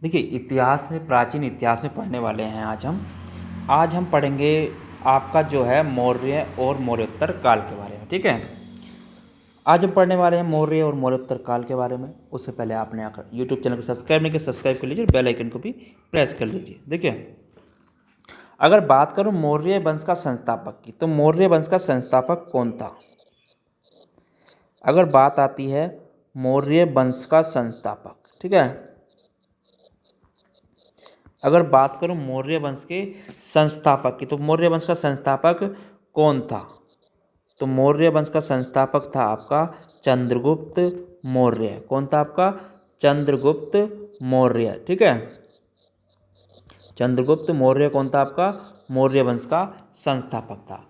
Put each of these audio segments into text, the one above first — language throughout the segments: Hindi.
देखिए इतिहास में, प्राचीन इतिहास में पढ़ने वाले हैं आज हम पढ़ेंगे आपका जो है मौर्य और मौर्योत्तर काल के बारे में। ठीक है, आज हम पढ़ने वाले हैं मौर्य और मौर्योत्तर काल के बारे में। उससे पहले आपने आकर यूट्यूब चैनल को सब्सक्राइब नहीं किया, सब्सक्राइब कर लीजिए, बेल आइकन को भी प्रेस कर लीजिए। देखिए, अगर बात करूं मौर्य वंश का संस्थापक की, तो मौर्य वंश का संस्थापक कौन था? अगर बात आती है मौर्य वंश का संस्थापक, ठीक है, अगर बात करूं मौर्य वंश के संस्थापक की, तो मौर्य वंश का संस्थापक कौन था? तो मौर्य वंश का संस्थापक था आपका चंद्रगुप्त मौर्य। कौन था आपका? चंद्रगुप्त मौर्य। ठीक है, चंद्रगुप्त मौर्य कौन था? आपका मौर्य वंश का संस्थापक था।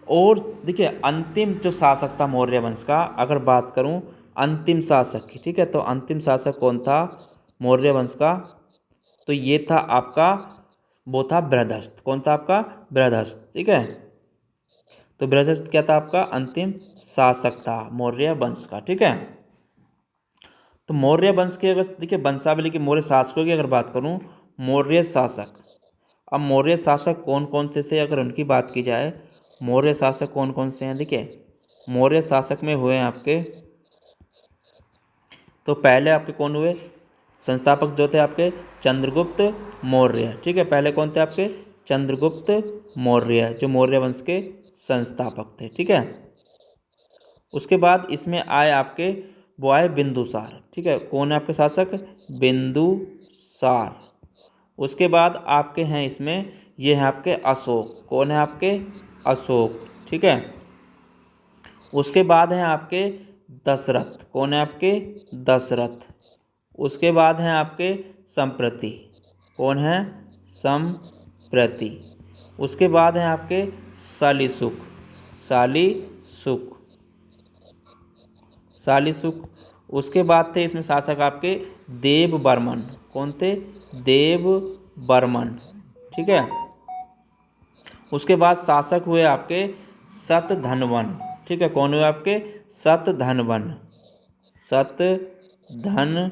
और देखिए अंतिम जो शासक था मौर्य वंश का, अगर बात करूं अंतिम शासक की, ठीक है, तो अंतिम शासक कौन था मौर्य वंश का? तो ये था आपका, वो था बृहदस्थ। कौन था आपका? बृहदस्थ। ठीक है, तो बृहदस्थ क्या था? आपका अंतिम शासक था मौर्य वंश का। ठीक है, तो मौर्य वंश के, अगर देखिए वंशावली के मौर्य शासकों की अगर बात करूं, मौर्य शासक, अब मौर्य शासक कौन कौन से थे अगर उनकी बात की जाए, मौर्य शासक कौन कौन से हैं? देखिए मौर्य शासक में हुए हैं आपके, तो पहले आपके कौन हुए संस्थापक जो थे आपके? चंद्रगुप्त मौर्य। ठीक है, पहले कौन थे आपके? चंद्रगुप्त मौर्य, जो मौर्य वंश के संस्थापक थे। ठीक है, उसके बाद इसमें आए आपके, वो आए बिंदुसार। ठीक है, कौन है आपके शासक? बिंदुसार। उसके बाद आपके हैं इसमें, ये हैं आपके अशोक। कौन है आपके? अशोक। ठीक है, उसके बाद हैं आपके दशरथ। कौन है आपके? दशरथ। उसके बाद हैं आपके संप्रति। कौन है? संप्रति। उसके बाद हैं आपके शालीसुख। शालीसुख। शालीसुख। उसके बाद थे इसमें शासक आपके देव बर्मन। कौन थे? देव बर्मन। ठीक है, उसके बाद शासक हुए आपके शतधन्वन। ठीक है, कौन हुए आपके? शतधन्वन। शतधन्वन।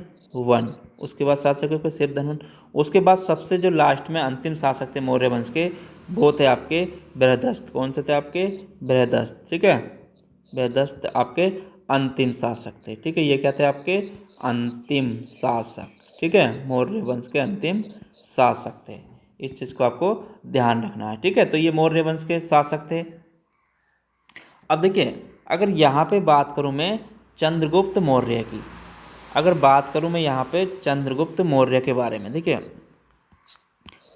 उसके बाद शासक हुए शतधन्वन। उसके बाद सबसे जो लास्ट में अंतिम शासक थे मौर्य वंश के, वो थे आपके बृहदस्थ। कौन से थे आपके? बृहदस्थ। ठीक है, बृहदस्थ आपके अंतिम शासक थे। ठीक है, ये क्या थे? आपके अंतिम शासक। ठीक है, मौर्य वंश के अंतिम शासक थे। इस चीज़ को आपको ध्यान रखना है। ठीक है, तो ये मौर्य वंश के शासक थे। अब देखिए, अगर यहाँ पे बात करूँ मैं चंद्रगुप्त मौर्य की, अगर बात करूँ मैं यहाँ पे चंद्रगुप्त मौर्य के बारे में, देखिए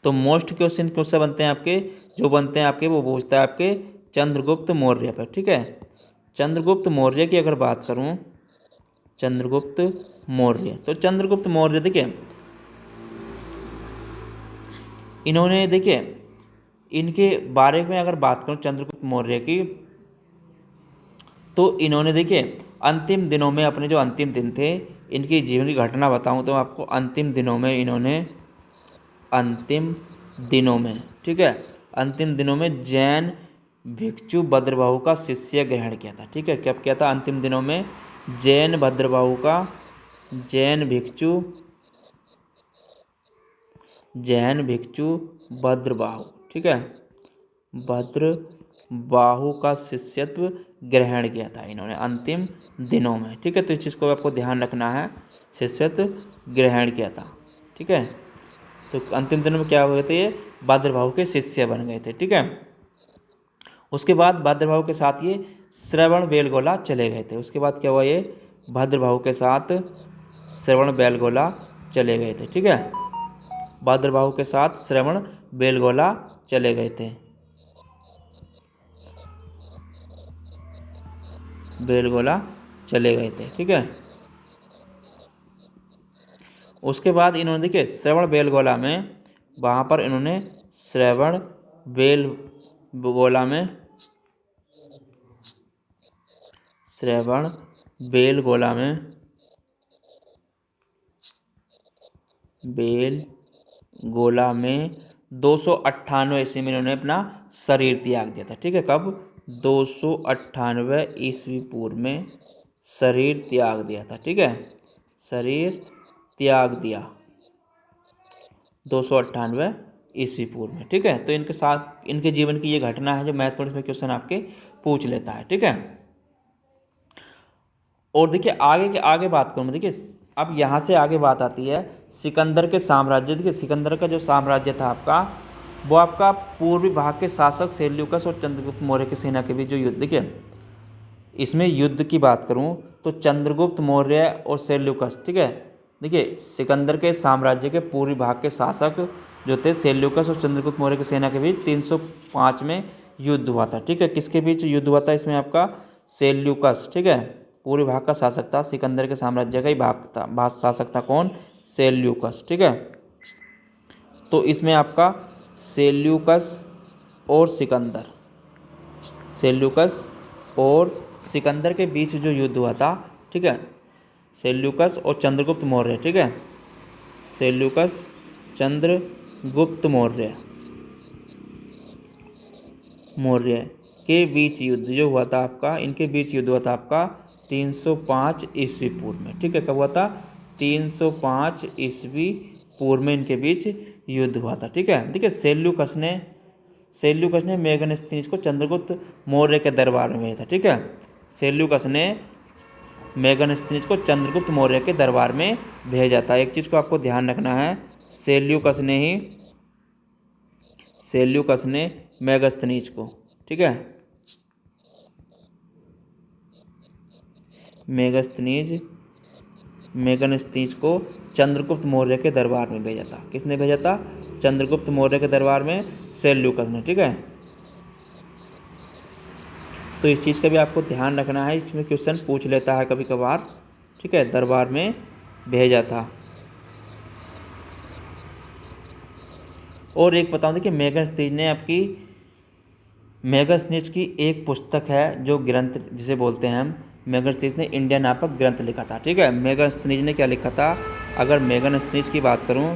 तो मोस्ट क्वेश्चन क्वेश्चन बनते हैं आपके, जो बनते हैं आपके वो पूछता है आपके चंद्रगुप्त मौर्य पर। ठीक है, चंद्रगुप्त मौर्य की अगर बात करूँ, चंद्रगुप्त मौर्य, तो चंद्रगुप्त मौर्य देखिए इन्होंने, देखिए इनके बारे में अगर बात करूं चंद्रगुप्त मौर्य की, तो इन्होंने देखिए अंतिम दिनों में, अपने जो अंतिम दिन थे, इनकी जीवन की घटना बताऊं तो आपको, अंतिम दिनों में इन्होंने, अंतिम दिनों में, ठीक है, अंतिम दिनों में जैन भिक्षु भद्रबाहु का शिष्य ग्रहण किया था। ठीक है, कब किया था? अंतिम दिनों में जैन भद्रबाहु का, जैन भिक्षु, जैन भिक्षु भद्रबाहु, ठीक है, भद्रबाहु का शिष्यत्व ग्रहण किया था इन्होंने अंतिम दिनों में। ठीक है, तो इस चीज़ को आपको ध्यान रखना है, शिष्यत्व ग्रहण किया था। ठीक है, तो अंतिम दिनों में क्या हुए थे? ये भद्रबाहु के शिष्य बन गए थे। ठीक है, उसके बाद भद्रबाहु के साथ ये श्रवण बेलगोला चले गए थे। उसके बाद क्या हुआ? ये भद्रबाहु के साथ श्रवण बेलगोला चले गए थे। ठीक है, भद्रबाहु के साथ श्रवण बेलगोला चले गए थे, बेलगोला चले गए थे। ठीक है, उसके बाद इन्होंने देखिए श्रवण बेलगोला में, वहाँ पर इन्होंने श्रवण बेलगोला में, श्रवण बेलगोला में, बेलगोला में 298 ईस्वी में इन्होंने अपना शरीर त्याग दिया था। ठीक है, कब? 298 ईस्वी पूर्व में शरीर त्याग दिया था। ठीक है, शरीर त्याग दिया। 298 ईस्वी पूर्व में। ठीक है, तो इनके साथ इनके जीवन की ये घटना है जो महत्वपूर्ण इसमें क्वेश्चन आपके पूछ लेता है। ठीक है, और देखिए आगे बात करूँ, देखिए अब यहाँ से आगे बात आती है सिकंदर के साम्राज्य। देखिए सिकंदर का जो साम्राज्य था आपका, वो आपका पूर्वी भाग के शासक सेल्यूकस और चंद्रगुप्त मौर्य की सेना के बीच जो युद्ध, देखिए इसमें युद्ध की बात करूं तो चंद्रगुप्त मौर्य और सेल्यूकस, ठीक है, देखिए सिकंदर के साम्राज्य के पूर्वी भाग के शासक जो थे सेल्यूकस और चंद्रगुप्त मौर्य की सेना के बीच 305 में युद्ध हुआ था। ठीक है, किसके बीच युद्ध हुआ था इसमें आपका, सेल्यूकस, ठीक है, पूर्वी भाग का शासक था, सिकंदर के साम्राज्य का ही भाग शासक था कौन, सेल्यूकस। ठीक है, तो इसमें आपका सेल्यूकस और सिकंदर, सेल्यूकस और सिकंदर के बीच जो युद्ध हुआ था, ठीक है, सेल्यूकस और चंद्रगुप्त मौर्य, ठीक है, सेल्यूकस चंद्रगुप्त मौर्य के बीच युद्ध जो हुआ था आपका, इनके बीच युद्ध हुआ था आपका 305 ईस्वी पूर्व में। ठीक है, कब हुआ था, 305 ईस्वी पूर्व में इनके बीच युद्ध हुआ था। ठीक है, देखिए सेल्यूकस ने मेगनस्तीनिस को चंद्रगुप्त मौर्य के दरबार में भेजा था। ठीक है, सेल्यूकस ने मेगनस्तीनिस को चंद्रगुप्त मौर्य के दरबार में भेजा था। एक चीज़ को आपको ध्यान रखना है, सेल्यूकस ने मेगस्थनीज को, ठीक है, मेगनस्तीनिस को चंद्रगुप्त मौर्य के दरबार में भेजा था। किसने भेजा था, चंद्रगुप्त मौर्य के दरबार में सेल्यूकस ने। ठीक है, तो इस चीज़ का भी आपको ध्यान रखना है, इसमें क्वेश्चन पूछ लेता है कभी कभार। ठीक है, दरबार में भेजा था। और एक बताऊं, देखिए मेगस्थनीज की एक पुस्तक है जो ग्रंथ जिसे बोलते हैं हम, मेगस्थनीज ने इंडिया नामक ग्रंथ लिखा था। ठीक है, मेगस्थनीज ने क्या लिखा था, अगर मेगस्थनीज की बात करूं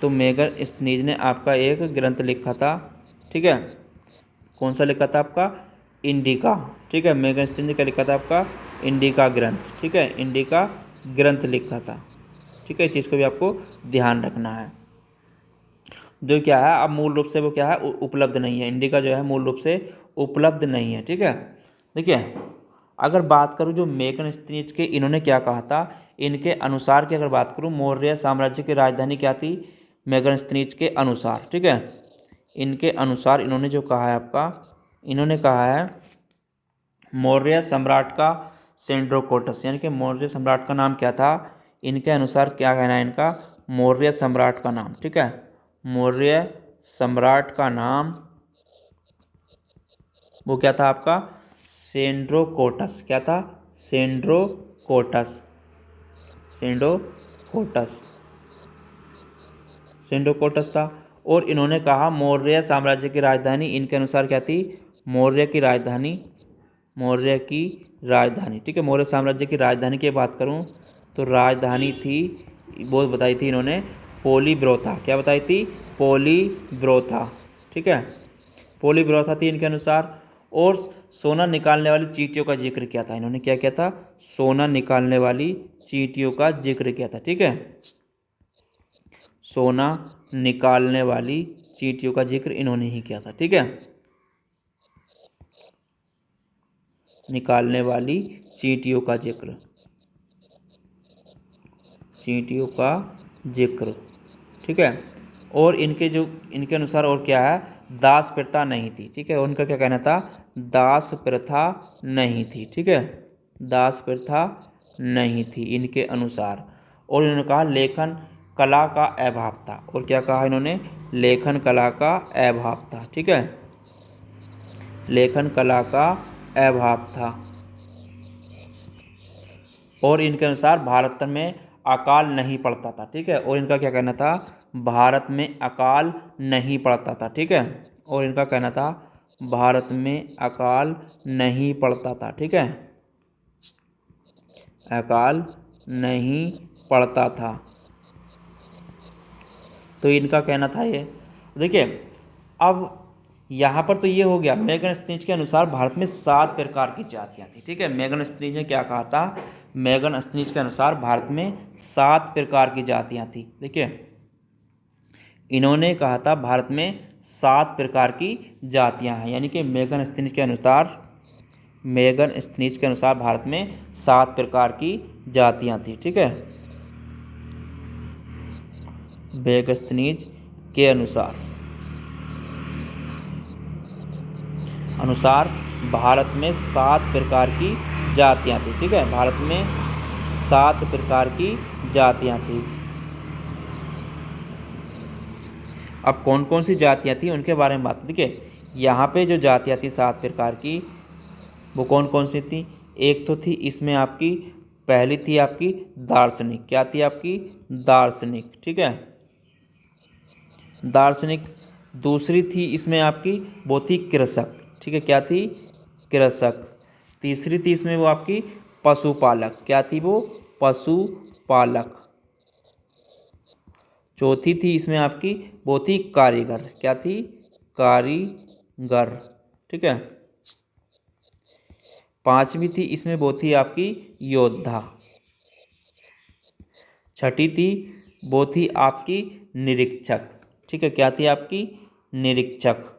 तो मेगस्थनीज ने आपका एक ग्रंथ लिखा था। ठीक है, कौन सा लिखा था आपका, इंडिका। ठीक है, मेगस्थनीज ने क्या लिखा था आपका, इंडिका ग्रंथ। ठीक है, इंडिका ग्रंथ लिखा था। ठीक है, इस चीज़ को भी आपको ध्यान रखना है। जो क्या है अब मूल रूप से वो क्या है, उपलब्ध नहीं है, इंडिका जो है मूल रूप से उपलब्ध नहीं है। ठीक है, देखिए अगर बात करूँ जो मेगस्थनीज के इन्होंने क्या कहा था, इनके अनुसार की अगर बात करूँ, मौर्य साम्राज्य की राजधानी क्या थी, मेगस्थनीज के अनुसार। ठीक है, इनके अनुसार इन्होंने जो कहा है आपका, इन्होंने कहा है मौर्य सम्राट का सेंड्रोकोटस, यानी कि मौर्य सम्राट का नाम क्या था, इनके अनुसार क्या कहना है इनका, मौर्य सम्राट का नाम। ठीक है, मौर्य सम्राट का नाम वो क्या था आपका, सेंड्रोकोटस। क्या था, सेंड्रोकोटस, सेंड्रोकोटस था। और इन्होंने कहा मौर्य साम्राज्य की राजधानी इनके अनुसार क्या थी, मौर्य की राजधानी। ठीक है, मौर्य साम्राज्य की राजधानी की बात करूं तो राजधानी थी, वो बताई थी इन्होंने, पोलीब्रोथा। क्या बताई थी, पोलीब्रोथा। ठीक है, पोलीब्रोथा थी इनके अनुसार। और सोना निकालने वाली चींटियों का जिक्र किया था इन्होंने। क्या किया था, सोना निकालने वाली चींटियों का जिक्र किया था। ठीक है, सोना निकालने वाली चींटियों का जिक्र इन्होंने ही किया था। ठीक है, निकालने वाली चींटियों का जिक्र। ठीक है, और इनके अनुसार और क्या है, दास प्रथा नहीं थी। ठीक है, उनका क्या कहना था, दास प्रथा नहीं थी। ठीक है, दास प्रथा नहीं थी इनके अनुसार। और इन्होंने कहा लेखन कला का अभाव था। और क्या कहा इन्होंने, लेखन कला का अभाव था। ठीक है, लेखन कला का अभाव था। और इनके अनुसार भारत में अकाल नहीं पड़ता था। ठीक है, और इनका क्या कहना था, भारत में अकाल नहीं पड़ता था। ठीक है, और इनका कहना था भारत में अकाल नहीं पड़ता था। ठीक है, अकाल नहीं पड़ता था, तो इनका कहना था ये। देखिए अब यहाँ पर तो ये हो गया, मेगस्थनीज के अनुसार भारत में 7 प्रकार की जातियाँ थी। ठीक है, मेगस्थनीज ने क्या कहा था, मेगस्थनीज के अनुसार भारत में 7 प्रकार की जातियाँ थी। देखिए इन्होंने कहा था भारत में 7 प्रकार की जातियां हैं, यानी कि मेगन स्थिनीज के अनुसार भारत में 7 प्रकार की जातियां थी। ठीक है, मेगस्थनीज के अनुसार भारत में 7 प्रकार की जातियां थी। ठीक है, भारत में 7 प्रकार की जातियां थी। अब कौन कौन सी जातियां थी उनके बारे में बात। देखिए, यहाँ पे जो जातियां थी 7 प्रकार की, वो कौन कौन सी थी। एक तो थी इसमें आपकी, पहली थी आपकी दार्शनिक। क्या थी आपकी? दार्शनिक। ठीक है, दार्शनिक। दूसरी थी इसमें आपकी, वो थी कृषक। ठीक है, क्या थी? कृषक। तीसरी थी इसमें वो आपकी पशुपालक। क्या थी वो? पशुपालक। चौथी थी इसमें आपकी, वो थी कारीगर। क्या थी? कारीगर। ठीक है, पांचवी थी इसमें, वो थी आपकी योद्धा। छठी थी, वो थी आपकी निरीक्षक। ठीक है, क्या थी आपकी? निरीक्षक।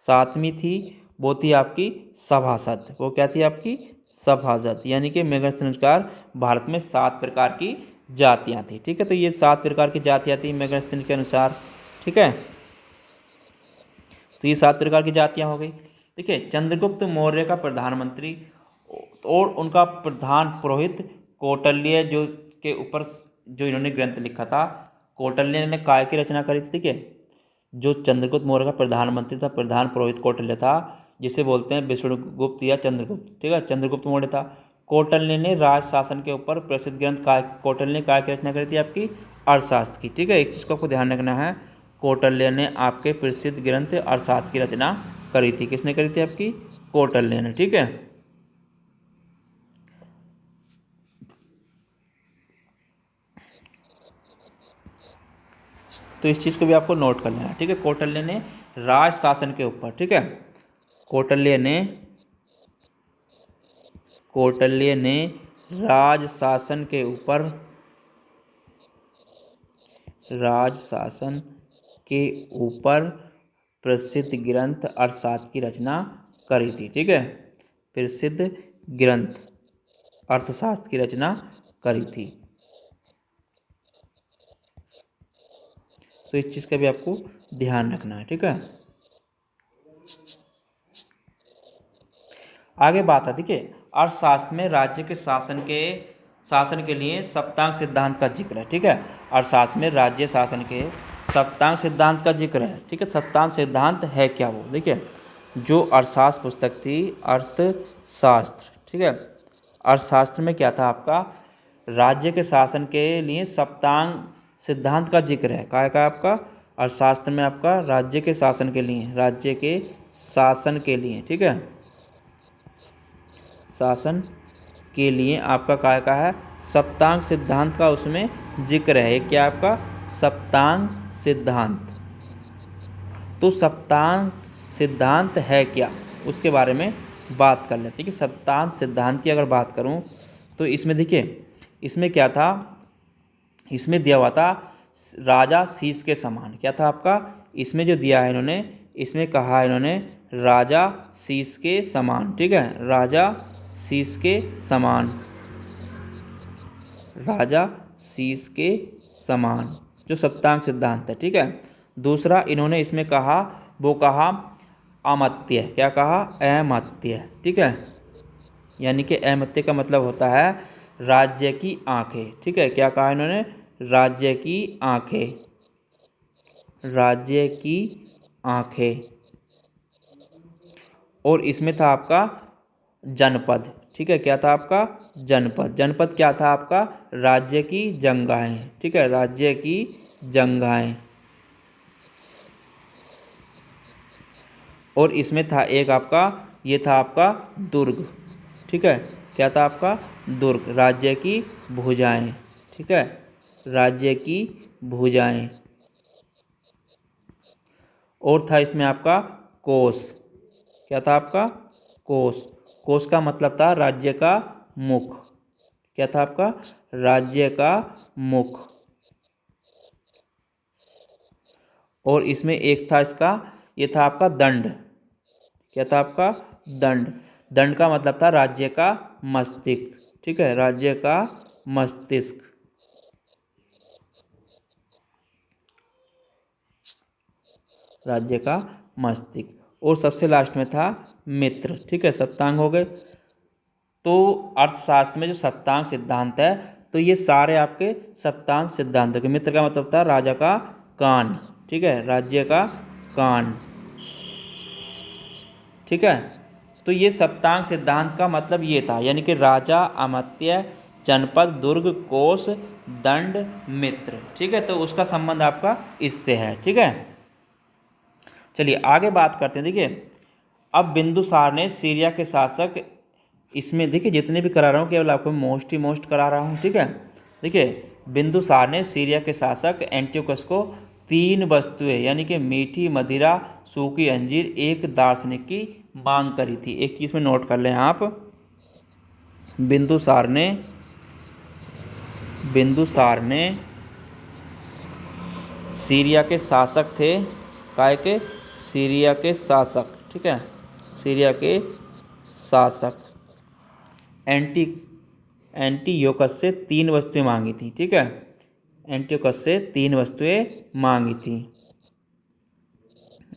सातवीं थी, वो थी आपकी सभासद। वो क्या थी आपकी? सभासद। यानी कि मेगन अनुसार भारत में 7 प्रकार की जातियां थी। ठीक है, तो ये 7 प्रकार की जातियां थी मेगन के अनुसार। ठीक है, तो ये 7 प्रकार की जातियां हो गई। देखिए, चंद्रगुप्त मौर्य का प्रधानमंत्री और उनका प्रधान पुरोहित कौटिल्य जो के ऊपर जो इन्होंने ग्रंथ लिखा था, कौटिल्य ने काय की रचना करी थी। ठीक है, जो चंद्रगुप्त मौर्य का प्रधानमंत्री था, प्रधान पुरोहित कौटिल्य था, जिसे बोलते हैं विष्णुगुप्त या चंद्रगुप्त। ठीक है, चंद्रगुप्त मौर्य था। कौटिल्य ने राज शासन के ऊपर प्रसिद्ध ग्रंथ काय, कौटिल्य ने काय की रचना करी थी आपकी? अर्थशास्त्र की। ठीक है, एक चीज़ को आपको ध्यान रखना है, कौटिल्य ने आपके प्रसिद्ध ग्रंथ अर्थशास्त्र की रचना करी थी। किसने करी थी? आपकी कौटिल्य ने। ठीक है, तो इस चीज़ को भी आपको नोट कर लेना है। ठीक है, कौटिल्य ने राज शासन के ऊपर, ठीक है, कौटिल्य ने राज शासन के ऊपर प्रसिद्ध ग्रंथ अर्थशास्त्र की रचना करी थी। ठीक है, प्रसिद्ध ग्रंथ अर्थशास्त्र की रचना करी थी। तो इस चीज़ का भी आपको ध्यान रखना है। ठीक है, आगे बात आती है अर्थशास्त्र में राज्य के शासन के लिए सप्तांग सिद्धांत का जिक्र है। ठीक है, अर्थशास्त्र में राज्य शासन के सप्तांग सिद्धांत का जिक्र है। ठीक है, सप्तांग सिद्धांत है क्या? वो देखिए, जो अर्थशास्त्र पुस्तक थी, अर्थशास्त्र, ठीक है, अर्थशास्त्र में क्या था आपका? राज्य के शासन के लिए सप्तांग सिद्धांत का जिक्र है। क्या आपका? अर्थशास्त्र में आपका राज्य के शासन के लिए, ठीक है, शासन के लिए आपका काय का है? सप्तांग सिद्धांत का उसमें जिक्र है। क्या आपका? सप्तांग सिद्धांत। तो सप्तांग सिद्धांत है क्या, उसके बारे में बात कर लेते हैं कि सप्तांग सिद्धांत की अगर बात करूं तो इसमें देखिए, इसमें क्या था? इसमें दिया हुआ था राजा शीश के समान। क्या था आपका? इसमें जो दिया है इन्होंने, इसमें कहा है इन्होंने राजा शीश के समान। ठीक है, राजा शीश के समान, राजा शीश के समान, जो सप्तांग सिद्धांत है। ठीक है, दूसरा इन्होंने इसमें कहा, वो कहा अमत्य। क्या कहा? अमत्य। ठीक है, यानी कि अमत्य का मतलब होता है राज्य की आंखें। ठीक है, क्या कहा इन्होंने? राज्य की आंखें, राज्य की आंखें। और इसमें था आपका जनपद। ठीक है, क्या था आपका? जनपद। जनपद क्या था आपका? राज्य की जंगाहें। ठीक है, राज्य की जंगाहें। और इसमें था एक आपका, ये था आपका दुर्ग। ठीक है, क्या था आपका? दुर्ग, राज्य की भुजाएं। ठीक है, राज्य की भुजाएं। और था इसमें आपका कोष। क्या था आपका? कोष। कोष का मतलब था राज्य का मुख। क्या था आपका? राज्य का मुख। और इसमें एक था इसका, ये था आपका दंड। क्या था आपका? दंड। दंड का मतलब था राज्य का मस्तिष्क। ठीक है, राज्य का मस्तिष्क। राज्य का मस्तिष्क। और सबसे लास्ट में था मित्र। ठीक है, सप्तांग हो गए। तो अर्थशास्त्र में जो सप्तांग सिद्धांत है, तो ये सारे आपके सप्तांग सिद्धांतों के। मित्र का मतलब था राजा का कान। ठीक है, राज्य का कान। ठीक है, तो ये सप्तांग सिद्धांत का मतलब ये था, यानी कि राजा, अमात्य, जनपद, दुर्ग, कोष, दंड, मित्र। ठीक है, तो उसका संबंध आपका इससे है। ठीक है, चलिए आगे बात करते हैं। देखिए, अब बिंदुसार ने सीरिया के शासक, इसमें देखिए जितने भी करा रहा हूँ केवल आपको मोस्ट ही मोस्ट करा रहा हूँ। ठीक है, देखिए बिंदुसार ने सीरिया के शासक एंटियोकस को 3 वस्तुएं, यानी कि मीठी मदिरा, सूखी अंजीर, एक दार्शनिक की मांग करी थी। एक चीज़ में नोट कर लें आप, बिंदुसार ने सीरिया के शासक थे। काय के? सीरिया के शासक। ठीक है, सीरिया के शासक एंटी एंटीयोकस से 3 वस्तुएं मांगी थी। ठीक है, एंटीयोकस से 3 वस्तुएं मांगी थी।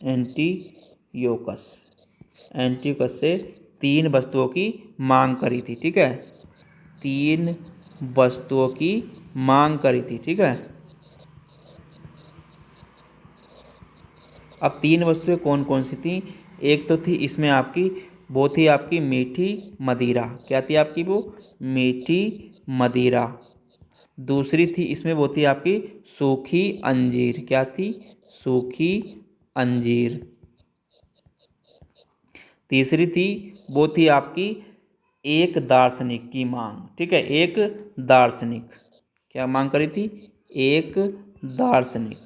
एंटीयोकस एंटीयोकस से 3 वस्तुओं की मांग करी थी। ठीक है, 3 वस्तुओं की मांग करी थी। ठीक है, अब 3 वस्तुएं कौन कौन सी थी? एक तो थी इसमें आपकी, वो थी आपकी मीठी मदिरा। क्या थी आपकी? वो मीठी मदिरा। दूसरी थी इसमें, वो थी आपकी सूखी अंजीर। क्या थी? सूखी अंजीर। तीसरी थी, वो थी आपकी एक दार्शनिक की मांग। ठीक है, एक दार्शनिक। क्या मांग करी थी? एक दार्शनिक।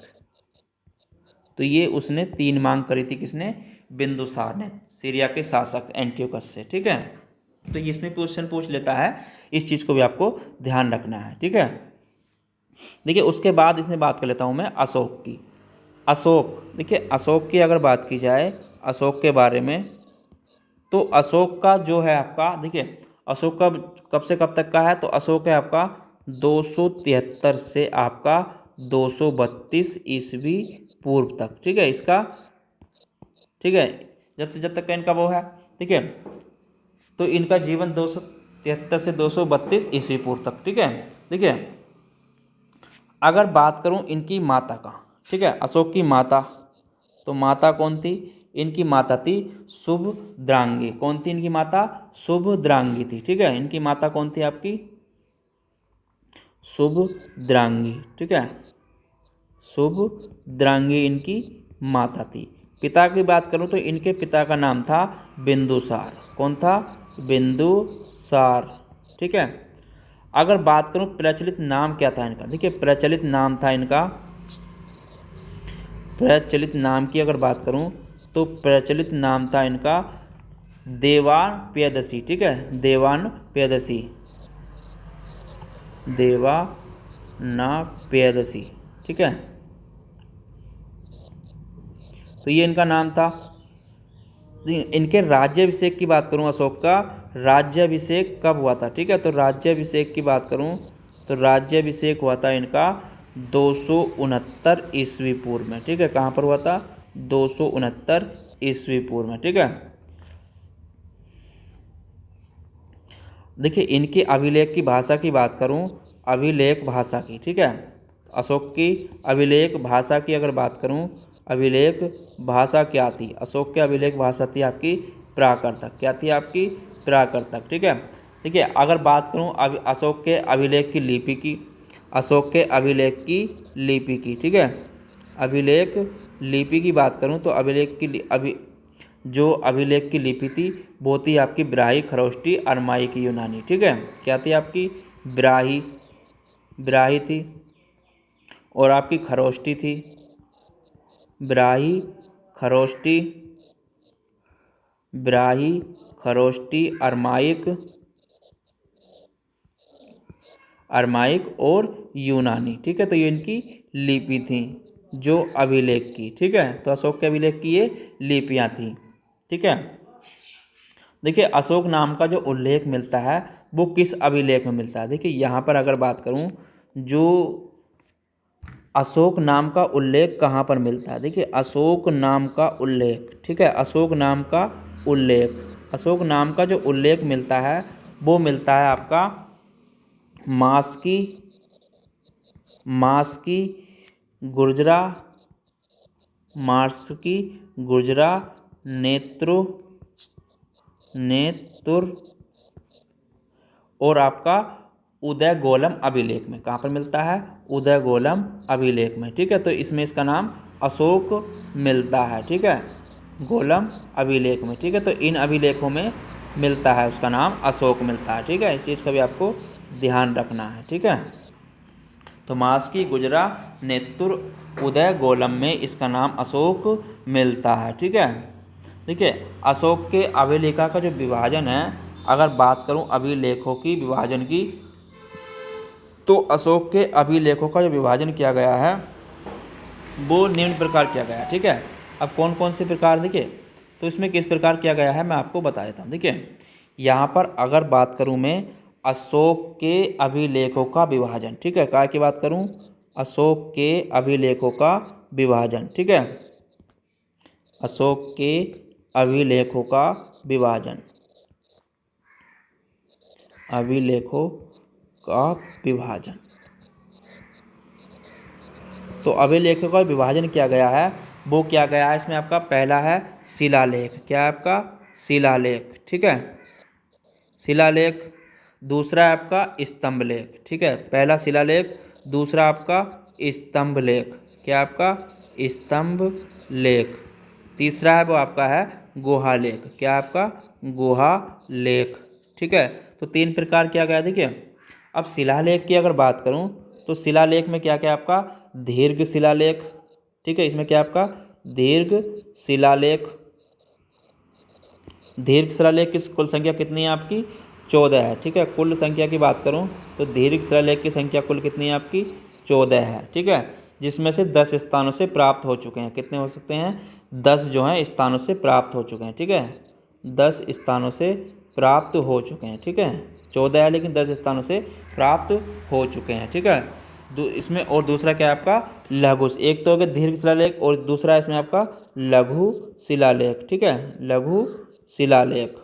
तो ये उसने 3 मांग करी थी। किसने? बिंदुसार ने, सीरिया के शासक एंटियोकस से। ठीक है, तो इसमें क्वेश्चन पूछ लेता है, इस चीज़ को भी आपको ध्यान रखना है। ठीक है, देखिए उसके बाद इसमें बात कर लेता हूँ मैं अशोक की। अशोक, देखिए अशोक की अगर बात की जाए, अशोक के बारे में, तो अशोक का जो है आपका, देखिए अशोक का कब से कब तक का है, तो अशोक है आपका 273 से आपका 232 ईस्वी पूर्व तक। ठीक है, इसका, ठीक है, जब से जब तक का इनका वो है। ठीक है, तो इनका जीवन 273 से 232 ईस्वी पूर्व तक। ठीक है, देखिए अगर बात करूं इनकी माता का, ठीक है, अशोक की माता, तो माता कौन थी? इनकी माता थी शुभद्रांगी। कौन थी इनकी माता? शुभद्रांगी थी। ठीक है, इनकी माता कौन थी आपकी? शुभद्रांगी। ठीक है, शुभद्रांगी इनकी माता थी। पिता की बात करूं तो इनके पिता का नाम था बिंदुसार। कौन था? बिंदुसार। ठीक है, अगर बात करूं प्रचलित नाम क्या था इनका, देखिए प्रचलित नाम था इनका, प्रचलित नाम की अगर बात करूं तो प्रचलित नाम था इनका देवान प्रियदर्शी। ठीक है, देवान प्रियदर्शी, देवाना प्रियदर्शी। ठीक है, तो ये इनका नाम था। इनके राज्याभिषेक की बात करूं, अशोक का राज्याभिषेक कब हुआ था? ठीक है, तो राज्याभिषेक की बात करूं तो राज्याभिषेक हुआ था इनका 269 ईस्वी पूर्व में। ठीक है, कहाँ पर हुआ था? 269 ईस्वी पूर्व में। ठीक है, देखिए इनके अभिलेख की भाषा की बात करूं, अभिलेख भाषा की, ठीक है, अशोक की अभिलेख भाषा की अगर बात करूं, अभिलेख भाषा क्या थी? अशोक के अभिलेख भाषा थी आपकी प्राकृतक। क्या थी आपकी? प्राकृतक। ठीक है, देखिए अगर बात करूं अशोक के अभिलेख की लिपि की, अशोक के अभिलेख की लिपि की, ठीक है, अभिलेख लिपि की बात करूं तो अभिलेख की जो अभिलेख की लिपि थी वो थी आपकी ब्राही, खरोष्टी, अरमाई की यूनानी। ठीक है, क्या थी आपकी? ब्राही, ब्राही थी, और आपकी खरोष्टी थी, ब्राही, खरोष्टी, ब्राही, खरोष्टी, अरमाइक, अरमाइक और यूनानी। ठीक है, तो ये इनकी लिपि थी जो अभिलेख की। ठीक है, तो अशोक के अभिलेख की ये लिपियाँ थी। ठीक है, देखिए अशोक नाम का जो उल्लेख मिलता है वो किस अभिलेख में मिलता है। देखिए यहाँ पर अगर बात करूँ, जो अशोक नाम का उल्लेख कहाँ पर मिलता है। देखिए अशोक नाम का उल्लेख, ठीक है, अशोक नाम का उल्लेख, अशोक नाम का जो उल्लेख मिलता है वो मिलता है आपका मास्की, मास्की गुर्जरा, मार्सकी गुर्जरा, नेत्रु, नेतुर और आपका उदय गोलम अभिलेख में। कहाँ पर मिलता है? उदय गोलम अभिलेख में। ठीक है, तो इसमें इसका नाम अशोक मिलता है। ठीक है, गोलम अभिलेख में। ठीक है, तो इन अभिलेखों में मिलता है, उसका नाम अशोक मिलता है। ठीक है, इस चीज़ का भी आपको ध्यान रखना है। ठीक है, तो मास्की गुजरा नेतुर उदय गोलम में इसका नाम अशोक मिलता है। ठीक है, देखिए अशोक के अभिलेखा का जो विभाजन है, अगर बात करूं अभिलेखों की विभाजन की, तो अशोक के अभिलेखों का जो विभाजन किया गया है वो निम्न प्रकार किया गया है। ठीक है, अब कौन कौन से प्रकार, देखिए तो इसमें किस प्रकार किया गया है मैं आपको बता देता हूँ। देखिए यहाँ पर अगर बात करूँ मैं अशोक के अभिलेखों का विभाजन, ठीक है, काय की बात करूँ, अशोक के अभिलेखों का विभाजन। ठीक है, अशोक के अभिलेखों का विभाजन, अभिलेखों का विभाजन, तो अभिलेखों का विभाजन किया गया है वो क्या गया है, इसमें आपका पहला है शिलालेख। क्या है आपका? शिलालेख। ठीक है, शिलालेख। दूसरा है आपका स्तंभ लेख। ठीक है, पहला शिलालेख, दूसरा आपका स्तंभ लेख। क्या आपका? स्तंभ लेख। तीसरा है वो आपका है गुहा लेख। क्या आपका? गुहा लेख। ठीक है, तो तीन प्रकार किया गया। देखिए अब शिलालेख की अगर बात करूं तो शिलालेख में क्या क्या आपका दीर्घ शिलालेख। ठीक है, इसमें क्या आपका दीर्घ शिलालेख, दीर्घ शिलालेख की कुल संख्या कितनी है आपकी? 14 है। ठीक है, कुल संख्या की बात करूं तो दीर्घ शिलालेख की संख्या कुल कितनी है आपकी? 14 है। ठीक है, जिसमें से 10 स्थानों से प्राप्त हो चुके हैं। कितने हो सकते हैं? 10 जो हैं स्थानों से प्राप्त हो चुके हैं। ठीक है, 10 स्थानों से प्राप्त हो चुके हैं। ठीक है, 14 है लेकिन 10 स्थानों से प्राप्त हो चुके हैं। ठीक है, इसमें और दूसरा क्या है आपका लघु, एक तो हो गया दीर्घ शिलालेख और दूसरा इसमें आपका लघु शिलालेख। ठीक है, लघु शिलालेख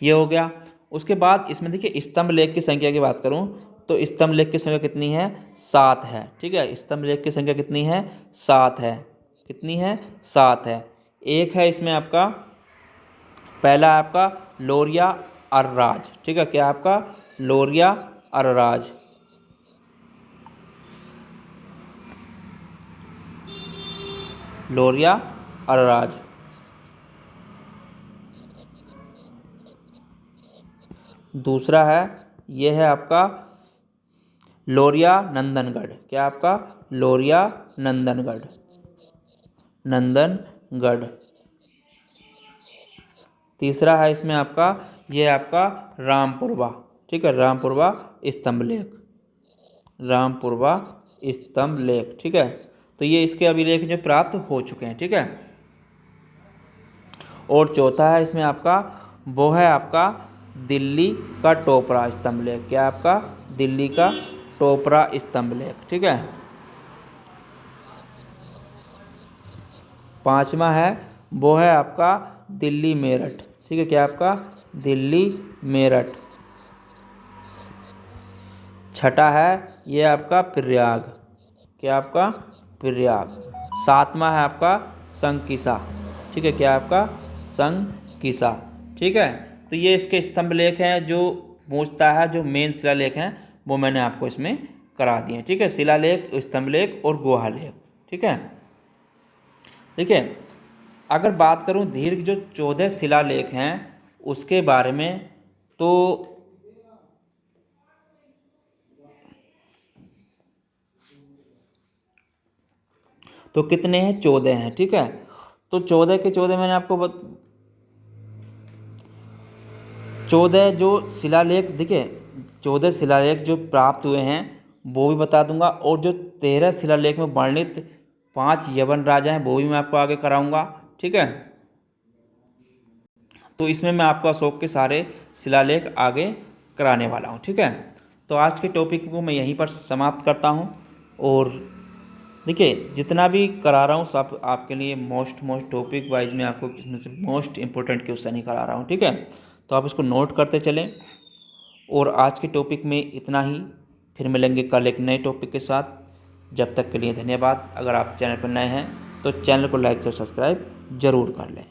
ये हो गया। उसके बाद इसमें देखिए स्तंभ लेख की संख्या की बात करूं तो स्तंभ लेख की संख्या कितनी है? 7 है। ठीक है, स्तंभ लेख की संख्या कितनी है? 7 है। कितनी है? 7 है। एक है इसमें आपका, पहला है आपका लोरिया अर्राज। ठीक है, क्या आपका? लोरिया अर्राज। लोरिया अर्राज। दूसरा है, यह है आपका लोरिया नंदनगढ़। क्या आपका? लोरिया नंदनगढ़, नंदनगढ़। तीसरा है इसमें आपका, यह आपका रामपुरवा। ठीक है, रामपुरवा स्तंभ लेख, रामपुरवा स्तंभ लेख। ठीक है, तो ये इसके अभिलेख जो प्राप्त हो चुके हैं। ठीक है, और चौथा है इसमें आपका, वो है आपका दिल्ली का टोपरा स्तंभ लेख। क्या आपका? दिल्ली का टोपरा स्तंभ लेख। ठीक है, पांचवा है वो है आपका दिल्ली मेरठ। ठीक है, क्या आपका? दिल्ली मेरठ। छठा है ये आपका प्रयाग। क्या आपका? प्रयाग। सातवां है आपका संकिसा। ठीक है, क्या आपका? संकिसा। ठीक है, तो ये इसके स्तंभ लेख हैं जो पूछता है, जो मेन शिलालेख हैं वो मैंने आपको इसमें करा दिए। ठीक है, शिलालेख, स्तंभ लेख और गुहा लेख। ठीक है, देखिए अगर बात करूं दीर्घ जो 14 शिलालेख हैं उसके बारे में, तो कितने हैं? 14 हैं। ठीक है, तो 14 के 14 मैंने आपको 14 जो शिलालेख देखिए, 14 शिलालेख जो प्राप्त हुए हैं वो भी बता दूंगा, और जो 13 शिलालेख में वर्णित 5 यवन राजा हैं वो भी मैं आपको आगे कराऊंगा। ठीक है, तो इसमें मैं आपको अशोक के सारे शिलालेख आगे कराने वाला हूँ। ठीक है, तो आज के टॉपिक को मैं यहीं पर समाप्त करता हूँ। और देखिए, जितना भी करा रहा हूँ सब आपके लिए मोस्ट टॉपिक वाइज में आपको इसमें से मोस्ट इंपॉर्टेंट क्वेश्चन ही करा रहा हूँ। ठीक है, तो आप इसको नोट करते चलें। और आज के टॉपिक में इतना ही, फिर मिलेंगे कल एक नए टॉपिक के साथ। जब तक के लिए धन्यवाद। अगर आप चैनल पर नए हैं तो चैनल को लाइक से सब्सक्राइब जरूर कर लें।